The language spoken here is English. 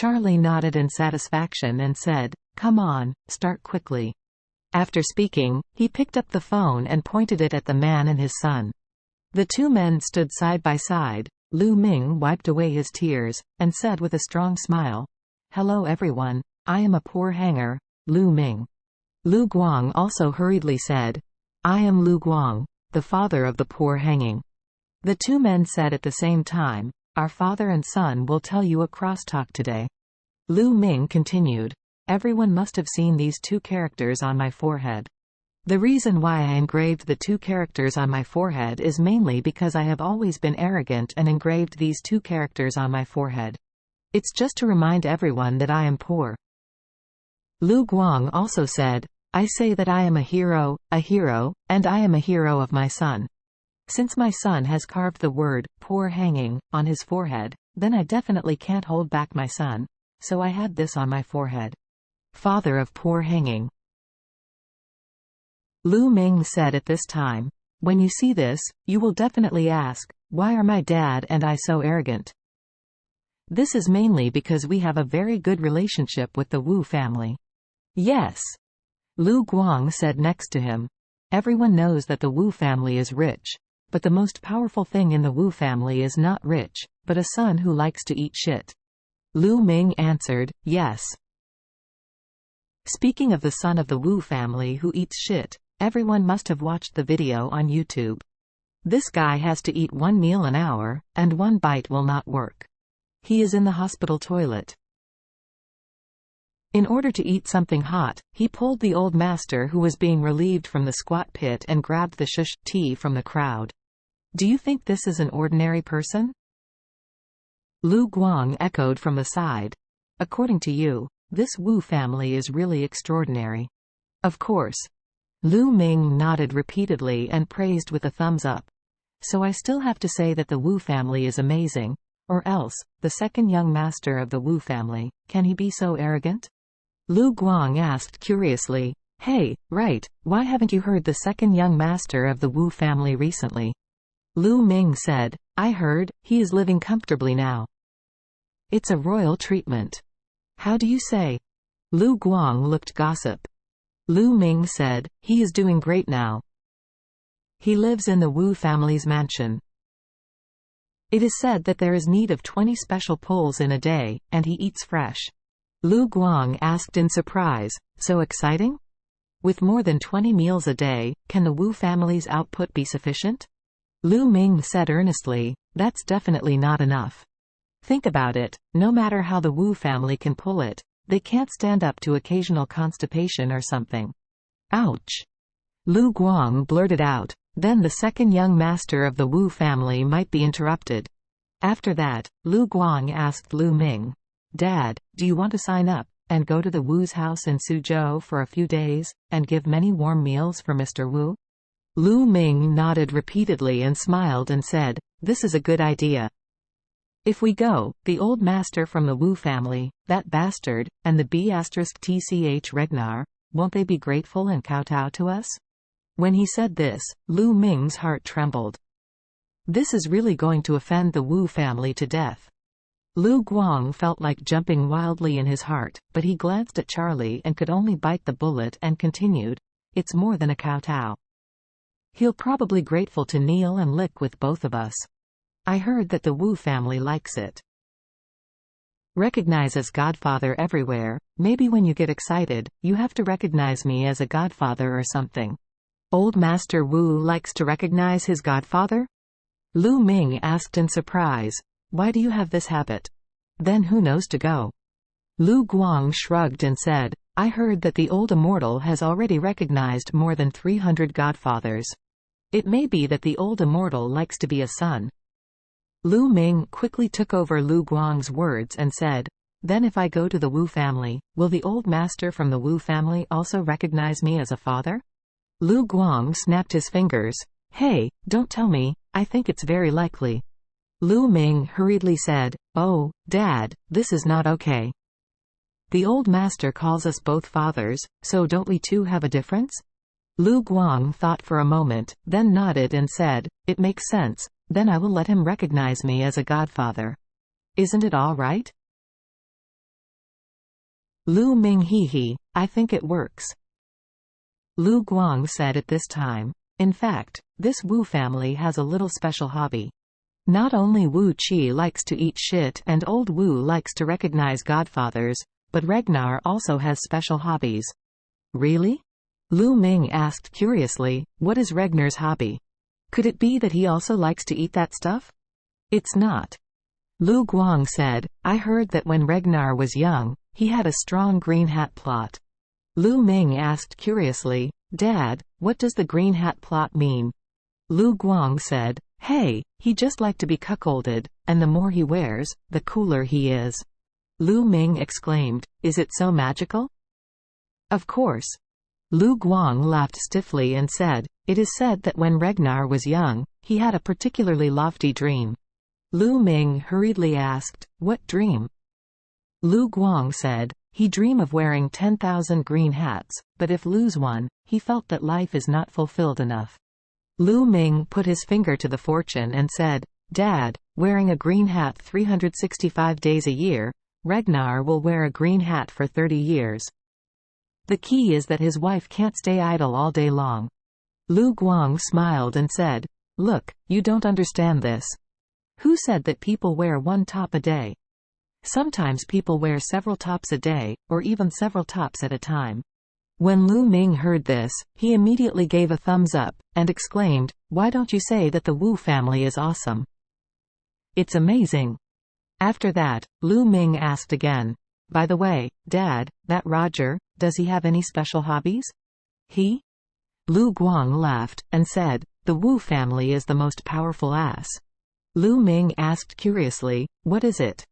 Charlie nodded in satisfaction and said, "Come on, start quickly." After speaking, he picked up the phone and pointed it at the man and his son. The two men stood side by side. Lu Ming wiped away his tears, and said with a strong smile, "Hello everyone, I am a poor hanger, Lu Ming." Lu Guang also hurriedly said, "I am Lu Guang, the father of the poor hanging." The two men said at the same time, "Our father and son will tell you a crosstalk today." Lu Ming continued, "Everyone must have seen these two characters on my forehead. The reason why I engraved the two characters on my forehead is mainly because I have always been arrogant and engraved these two characters on my forehead. It's just to remind everyone that I am poor." Lu Guang also said, "I say that I am a hero, and I am a hero of my son. Since my son has carved the word, poor hanging, on his forehead, then I definitely can't hold back my son, so I had this on my forehead. Father of poor hanging." Lu Ming said at this time, "When you see this, you will definitely ask, why are my dad and I so arrogant? This is mainly because we have a very good relationship with the Wu family." "Yes," Lu Guang said next to him. "Everyone knows that the Wu family is rich. But the most powerful thing in the Wu family is not rich, but a son who likes to eat shit." Lu Ming answered, "Yes." Speaking of the son of the Wu family who eats shit, everyone must have watched the video on YouTube. This guy has to eat 1 meal an hour, and 1 bite will not work. He is in the hospital toilet. In order to eat something hot, he pulled the old master who was being relieved from the squat pit and grabbed the shush tea from the crowd. Do you think this is an ordinary person? Lu Guang echoed from the side. According to you, this Wu family is really extraordinary. Of course. Lu Ming nodded repeatedly and praised with a thumbs up. So I still have to say that the Wu family is amazing, or else, the second young master of the Wu family, can he be so arrogant? Lu Guang asked curiously, "Hey, right, why haven't you heard the second young master of the Wu family recently?" Lu Ming said, "I heard, he is living comfortably now. It's a royal treatment." "How do you say?" Lu Guang looked gossip. Lu Ming said, "He is doing great now. He lives in the Wu family's mansion. It is said that there is need of 20 special pulls in a day, and he eats fresh." Lu Guang asked in surprise, "So exciting? With more than 20 meals a day, can the Wu family's output be sufficient?" Lu Ming said earnestly, "That's definitely not enough. Think about it, no matter how the Wu family can pull it, they can't stand up to occasional constipation or something." Ouch! Lu Guang blurted out, "Then the second young master of the Wu family might be interrupted." After that, Lu Guang asked Lu Ming, "Dad, do you want to sign up, and go to the Wu's house in Suzhou for a few days, and give many warm meals for Mr. Wu?" Lu Ming nodded repeatedly and smiled and said, "This is a good idea. If we go, the old master from the Wu family, that bastard, and the B*tch Regnar, won't they be grateful and kowtow to us?" When he said this, Lu Ming's heart trembled. This is really going to offend the Wu family to death. Lu Guang felt like jumping wildly in his heart, but he glanced at Charlie and could only bite the bullet and continued, "It's more than a kowtow. He'll probably grateful to kneel and lick with both of us. I heard that the Wu family likes it. Recognize as godfather everywhere, maybe when you get excited, you have to recognize me as a godfather or something." Old Master Wu likes to recognize his godfather? Lu Ming asked in surprise, "Why do you have this habit? Then who knows to go?" Lu Guang shrugged and said, "I heard that the old immortal has already recognized more than 300 godfathers. It may be that the old immortal likes to be a son." Lu Ming quickly took over Lu Guang's words and said, "Then if I go to the Wu family, will the old master from the Wu family also recognize me as a father?" Lu Guang snapped his fingers. "Hey, don't tell me, I think it's very likely." Lu Ming hurriedly said, "Oh, Dad, this is not okay. The old master calls us both fathers, so don't we too have a difference?" Lu Guang thought for a moment, then nodded and said, "It makes sense, then I will let him recognize me as a godfather. Isn't it all right?" Lu Ming hee, I think it works. Lu Guang said at this time. In fact, this Wu family has a little special hobby. Not only Wu Qi likes to eat shit and old Wu likes to recognize godfathers, but Regnar also has special hobbies. Really? Lu Ming asked curiously, what is Regnar's hobby? Could it be that he also likes to eat that stuff? It's not. Lu Guang said, I heard that when Regnar was young, he had a strong green hat plot. Lu Ming asked curiously, Dad, what does the green hat plot mean? Lu Guang said, hey, he just like to be cuckolded, and the more he wears, the cooler he is. Lu Ming exclaimed, is it so magical? Of course. Lu Guang laughed stiffly and said, it is said that when Regnar was young, he had a particularly lofty dream. Lu Ming hurriedly asked, what dream? Lu Guang said, he dreamed of wearing 10,000 green hats, but if lose one, he felt that life is not fulfilled enough. Lu Ming put his finger to the fortune and said, Dad, wearing a green hat 365 days a year, Regnar will wear a green hat for 30 years. The key is that his wife can't stay idle all day long. Lu Guang smiled and said, look, you don't understand this. Who said that people wear one top a day? Sometimes people wear several tops a day, or even several tops at a time. When Lu Ming heard this, he immediately gave a thumbs up, and exclaimed, why don't you say that the Wu family is awesome? It's amazing. After that, Lu Ming asked again, by the way, Dad, that Roger, does he have any special hobbies? He? Lu Guang laughed, and said, the Wu family is the most powerful ass. Lu Ming asked curiously, what is it?